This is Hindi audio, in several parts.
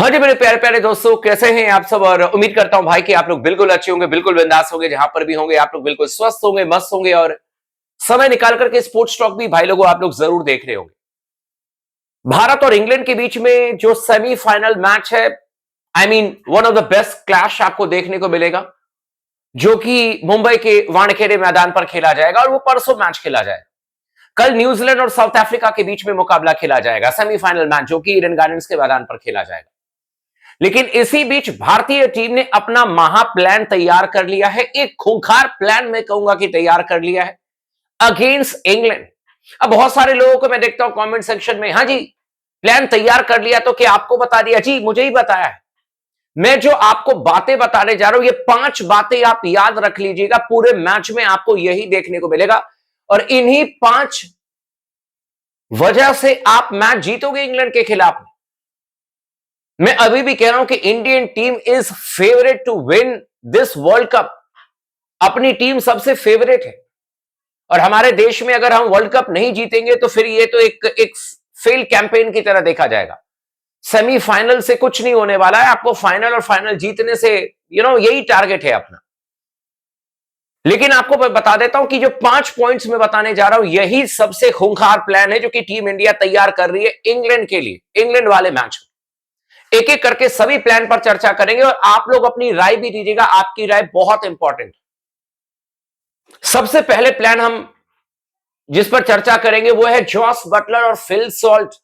हाँ जी मेरे प्यारे प्यारे दोस्तों, कैसे हैं आप सब। और उम्मीद करता हूं भाई कि आप लोग बिल्कुल अच्छे होंगे, बिल्कुल बिंदास होंगे। जहां पर भी होंगे आप लोग बिल्कुल स्वस्थ होंगे, मस्त होंगे और समय निकाल करके स्पोर्ट्स टॉक भी भाई लोगों आप लोग जरूर देख रहे होंगे। भारत और इंग्लैंड के बीच में जो सेमीफाइनल मैच है, I mean one of the best clash आपको देखने को मिलेगा, जो कि मुंबई के वानखेड़े मैदान पर खेला जाएगा। और वो परसों मैच खेला जाएगा। कल न्यूजीलैंड और साउथ अफ्रीका के बीच में मुकाबला खेला जाएगा, सेमीफाइनल मैच, जो कि ईडन गार्डन्स के मैदान पर खेला जाएगा। लेकिन इसी बीच भारतीय टीम ने अपना महा प्लान तैयार कर लिया है। एक खूंखार प्लान मैं कहूंगा कि तैयार कर लिया है अगेंस्ट इंग्लैंड। अब बहुत सारे लोगों को मैं देखता हूं कमेंट सेक्शन में, हाँ जी प्लान तैयार कर लिया तो क्या आपको बता दिया? जी मुझे ही बताया है। मैं जो आपको बातें बताने जा रहा हूं, ये 5 बातें आप याद रख लीजिएगा। पूरे मैच में आपको यही देखने को मिलेगा और इन्हीं 5 वजह से आप मैच जीतोगे इंग्लैंड के खिलाफ। मैं अभी भी कह रहा हूं कि Indian team is favourite to win this world cup. अपनी टीम सबसे फेवरेट है और हमारे देश में अगर हम वर्ल्ड कप नहीं जीतेंगे तो फिर ये तो एक फेल कैंपेन की तरह देखा जाएगा। सेमीफाइनल से कुछ नहीं होने वाला है। आपको फाइनल और फाइनल जीतने से यही टारगेट है अपना। लेकिन आपको बता देता हूं कि जो 5 पॉइंट्स मैं बताने जा रहा हूं, यही सबसे खूंखार प्लान है जो कि टीम इंडिया तैयार कर रही है इंग्लैंड के लिए, इंग्लैंड वाले मैच में। एक एक करके सभी प्लान पर चर्चा करेंगे और आप लोग अपनी राय भी दीजिएगा। आपकी राय बहुत इंपॉर्टेंट। सबसे पहले प्लान हम जिस पर चर्चा करेंगे वो है जॉस बटलर और फिल सॉल्ट।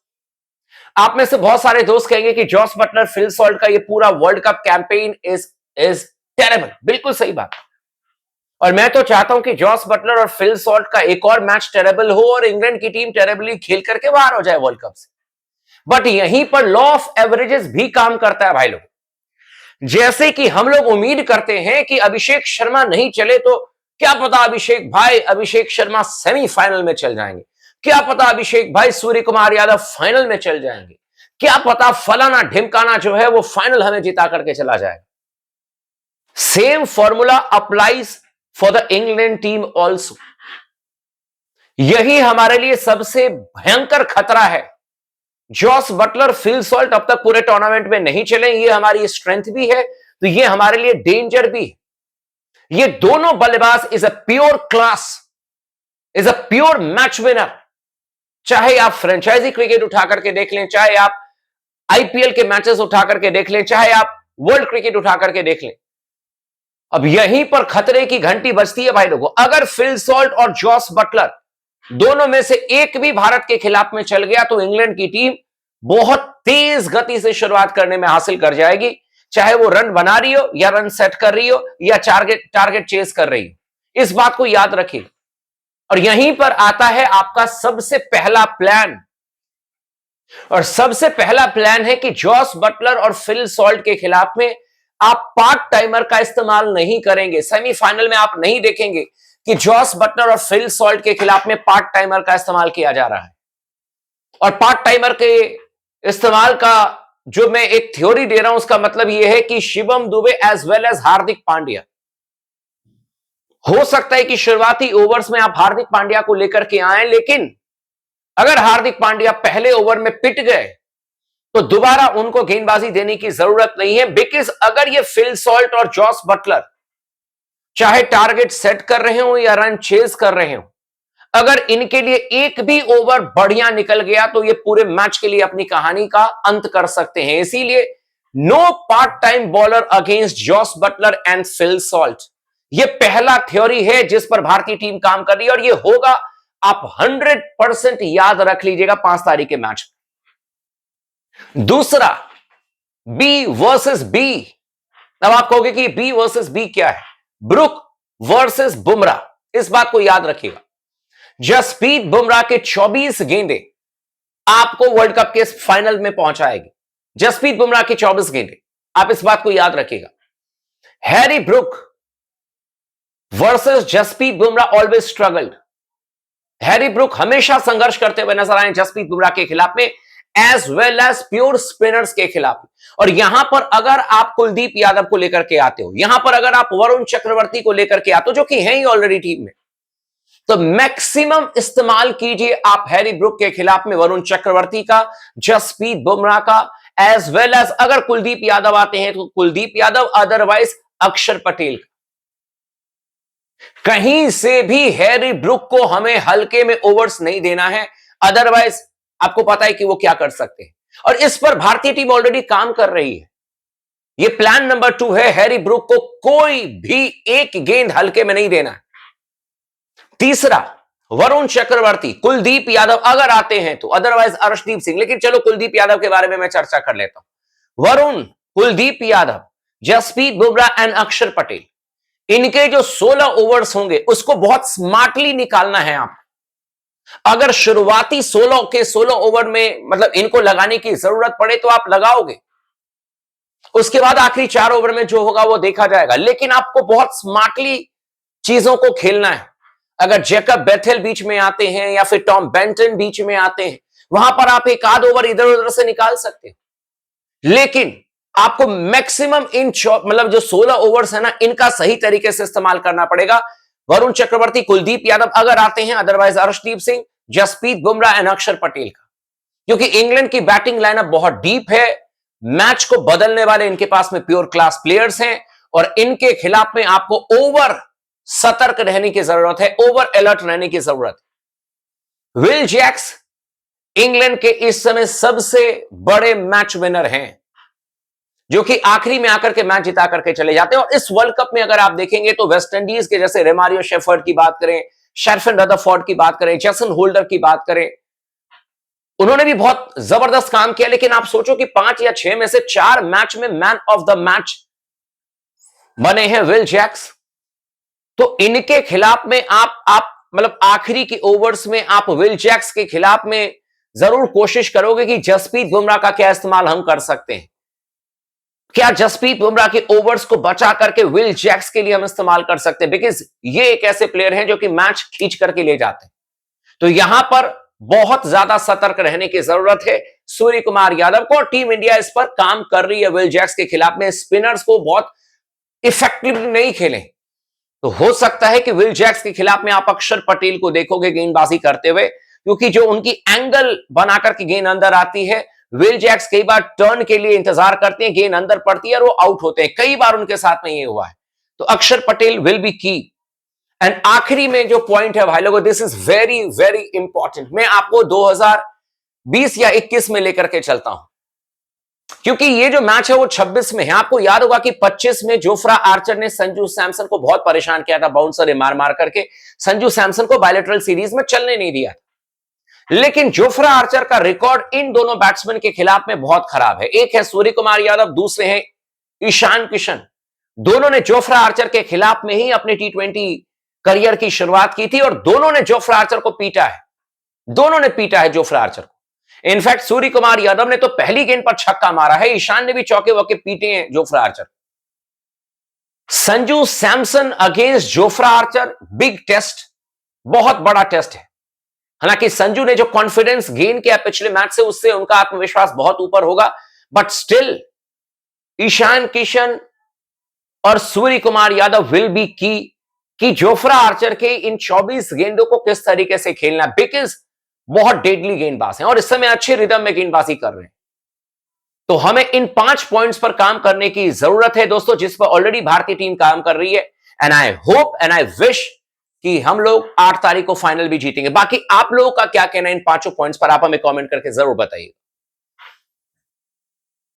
आप में से बहुत सारे दोस्त कहेंगे कि जॉस बटलर फिल सॉल्ट का ये पूरा world cup campaign is terrible. बिल्कुल सही बात। और मैं तो चाहता हूं कि जॉस बटलर और फिल सॉल्ट का एक और मैच टेरेबल हो और इंग्लैंड की टीम टेरेबली खेल करके बाहर हो जाए वर्ल्ड कप से। बट यहीं पर लॉ ऑफ एवरेजेस भी काम करता है भाई लोग। जैसे कि हम लोग उम्मीद करते हैं कि अभिषेक शर्मा नहीं चले तो क्या पता अभिषेक शर्मा सेमीफाइनल में चल जाएंगे। क्या पता अभिषेक भाई सूर्य कुमार यादव फाइनल में चल जाएंगे। क्या पता फलाना ढिमकाना जो है वो फाइनल हमें जिता करके चला जाएगा। Same formula applies for the England team also. यही हमारे लिए सबसे भयंकर खतरा है। जॉस बटलर फिल सॉल्ट अब तक पूरे टूर्नामेंट में नहीं चले, ये हमारी स्ट्रेंथ भी है तो ये हमारे लिए डेंजर भी है। ये दोनों बल्लेबाज is a pure class, is a pure match winner. चाहे आप फ्रेंचाइजी क्रिकेट उठा करके देख लें, चाहे आप आईपीएल के मैचेस उठा करके देख लें, चाहे आप वर्ल्ड क्रिकेट उठा करके देख लें। अब यहीं पर खतरे की घंटी बजती है भाई लोगों। अगर फिल सॉल्ट और जॉस बटलर दोनों में से एक भी भारत के खिलाफ में चल गया तो इंग्लैंड की टीम बहुत तेज गति से शुरुआत करने में हासिल कर जाएगी। चाहे वो रन बना रही हो या रन सेट कर रही हो या टारगेट चेस कर रही हो, इस बात को याद रखिए। और यहीं पर आता है आपका सबसे पहला प्लान। और सबसे पहला प्लान है कि जॉस बटलर और फिल सॉल्ट के खिलाफ में आप पार्ट टाइमर का इस्तेमाल नहीं करेंगे। सेमीफाइनल में आप नहीं देखेंगे कि जॉस बटलर और फिल सॉल्ट के खिलाफ में पार्ट टाइमर का इस्तेमाल किया जा रहा है। और पार्ट टाइमर के इस्तेमाल का जो मैं एक थ्योरी दे रहा हूं, उसका मतलब यह है कि Shivam Dube as well as Hardik Pandya, हो सकता है कि शुरुआती ओवर्स में आप हार्दिक पांड्या को लेकर के आए, लेकिन अगर हार्दिक पांड्या पहले ओवर में पिट गए तो दोबारा उनको गेंदबाजी देने की जरूरत नहीं है। बिकॉज अगर ये फिल सॉल्ट और जॉस बटलर चाहे टारगेट सेट कर रहे हो या रन चेज कर रहे हो, अगर इनके लिए एक भी ओवर बढ़िया निकल गया तो ये पूरे मैच के लिए अपनी कहानी का अंत कर सकते हैं। इसीलिए no part time bowler against Jos Buttler and Phil Salt. ये पहला थ्योरी है जिस पर भारतीय टीम काम कर रही है और ये होगा, आप 100% याद रख लीजिएगा 5 तारीख के मैच में। दूसरा, बी वर्सेस बी। अब आप कहोगे कि बी वर्सेस बी क्या है? Brook versus Bumrah. इस बात को याद रखिएगा। जसप्रीत बुमराह के 24 गेंदें आपको वर्ल्ड कप के फाइनल में पहुंचाएगी। जसप्रीत बुमराह की 24 गेंदें, आप इस बात को याद रखिएगा। Harry Brook versus Jasprit Bumrah always struggled. Harry Brook हमेशा संघर्ष करते हुए नजर आए जसप्रीत बुमराह के खिलाफ में, as well as pure spinners के खिलाफ। और यहां पर अगर आप कुलदीप यादव को लेकर के आते हो, यहां पर अगर आप वरुण चक्रवर्ती को लेकर के आते हो, जो कि हैं ही ऑलरेडी टीम में, तो मैक्सिमम इस्तेमाल कीजिए आप हैरी ब्रुक के खिलाफ में वरुण चक्रवर्ती का, जसप्रीत बुमराह का, एज वेल एज अगर कुलदीप यादव आते हैं तो कुलदीप यादव, अदरवाइज अक्षर पटेल। कहीं से भी हैरी ब्रूक को हमें हल्के में ओवर्स नहीं देना है, अदरवाइज आपको पता है कि वो क्या कर सकते हैं, और इस पर भारतीय टीम ऑलरेडी काम कर रही है। ये प्लान नंबर 2 है, हैरी ब्रूक को कोई भी एक गेंद हल्के में नहीं देना। तीसरा, वरुण चक्रवर्ती, कुलदीप यादव अगर आते हैं तो, अदरवाइज अर्शदीप सिंह। लेकिन चलो कुलदीप यादव के बारे में मैं चर्चा कर लेता हूं। वरुण, कुलदीप यादव, जसप्रीत बुमराह एंड अक्षर पटेल, इनके जो 16 ओवर्स होंगे उसको बहुत स्मार्टली निकालना है आप। अगर शुरुआती 16 के 16 ओवर में मतलब इनको लगाने की जरूरत पड़े तो आप लगाओगे, उसके बाद आखिरी 4 ओवर में जो होगा वो देखा जाएगा। लेकिन आपको बहुत स्मार्टली चीजों को खेलना है। अगर जैकब बेथेल बीच में आते हैं या फिर टॉम बेंटन बीच में आते हैं, वहां पर आप एक आध ओवर इधर उधर से निकाल सकते हैं। लेकिन आपको मैक्सिमम इन मतलब जो 16 ओवर्स है ना, इनका सही तरीके से इस्तेमाल करना पड़ेगा। वरुण चक्रवर्ती, कुलदीप यादव अगर आते हैं, अदरवाइज अर्शदीप सिंह, जसप्रीत बुमराह एंड अक्षर पटेल का, क्योंकि इंग्लैंड की बैटिंग लाइनअप बहुत डीप है। मैच को बदलने वाले इनके पास में प्योर क्लास प्लेयर्स हैं, और इनके खिलाफ में आपको ओवर सतर्क रहने की जरूरत है, ओवर अलर्ट रहने की जरूरत है। विल जैक्स इंग्लैंड के इस समय सबसे बड़े मैच विनर हैं, जो कि आखिरी में आकर के मैच जिता करके चले जाते हैं। और इस वर्ल्ड कप में अगर आप देखेंगे तो वेस्ट इंडीज के जैसे रेमारियो शेफर्ड की बात करें, शेरफन रदरफोर्ड की बात करें, जेसन होल्डर की बात करें, उन्होंने भी बहुत जबरदस्त काम किया। लेकिन आप सोचो कि 5 या 6 में से 4 मैच में मैन ऑफ द मैच बने हैं विल जैक्स। तो इनके खिलाफ में आप मतलब आखिरी की ओवर्स में आप विल जैक्स के खिलाफ में जरूर कोशिश करोगे कि जसप्रीत बुमराह का क्या इस्तेमाल हम कर सकते हैं, क्या जसप्रीत बुमराह के ओवर्स को बचा करके विल जैक्स के लिए हम इस्तेमाल कर सकते हैं, बिकॉज ये एक ऐसे प्लेयर हैं जो कि मैच खींच करके ले जाते हैं। तो यहां पर बहुत ज्यादा सतर्क रहने की जरूरत है सूर्य कुमार यादव को, और टीम इंडिया इस पर काम कर रही है विल जैक्स के खिलाफ में। स्पिनर्स को बहुत इफेक्टिवली नहीं खेलें, तो हो सकता है कि विल जैक्स के खिलाफ में आप अक्षर पटेल को देखोगे गेंदबाजी करते हुए, क्योंकि जो उनकी एंगल बनाकर के गेंद अंदर आती है, विल जैक्स कई बार टर्न के लिए इंतजार करते हैं, गेंद अंदर पड़ती है और वो आउट होते हैं। कई बार उनके साथ में ये हुआ है। तो अक्षर पटेल विल बी की। एंड आखिरी में जो पॉइंट है भाई लोगों, this is very very important, मैं आपको 2020 या 21 में लेकर के चलता हूं, क्योंकि ये जो मैच है वो 26 में है। आपको याद होगा कि 25 में जोफ्रा आर्चर ने संजू सैमसन को बहुत परेशान किया था, बाउंसर मार मार करके संजू सैमसन को बायलैटरल सीरीज में चलने नहीं दिया। लेकिन जोफ्रा आर्चर का रिकॉर्ड इन दोनों बैट्समैन के खिलाफ में बहुत खराब है। एक है सूर्य कुमार यादव, दूसरे हैं ईशान किशन। दोनों ने जोफ्रा आर्चर के खिलाफ में ही अपने T20 करियर की शुरुआत की थी, और दोनों ने जोफ्रा आर्चर को पीटा है। दोनों ने पीटा है जोफ्रा आर्चर को। इनफैक्ट सूर्य कुमार यादव ने तो पहली गेंद पर छक्का मारा है, ईशान ने भी चौके वौके पीटे हैं Jofra Archer. Sanju Samson against Jofra Archer, big test, बहुत बड़ा टेस्ट है। हालांकि संजू ने जो कॉन्फिडेंस गेन किया पिछले मैच से, उससे उनका आत्मविश्वास बहुत ऊपर होगा, बट स्टिल ईशान किशन और सूर्य कुमार यादव विल बी की कि जोफ्रा आर्चर के इन 24 गेंदों को किस तरीके से खेलना, बिकॉज बहुत डेडली गेंदबाज हैं और इस समय अच्छे रिदम में गेंदबाजी कर रहे हैं। तो हमें इन 5 पॉइंट्स पर काम करने की जरूरत है दोस्तों, जिस पर ऑलरेडी भारतीय टीम काम कर रही है। And I hope and I wish कि हम लोग 8 तारीख को फाइनल भी जीतेंगे। बाकी आप लोगों का क्या कहना है इन 5 पॉइंट्स पर, आप हमें कमेंट करके जरूर बताइए।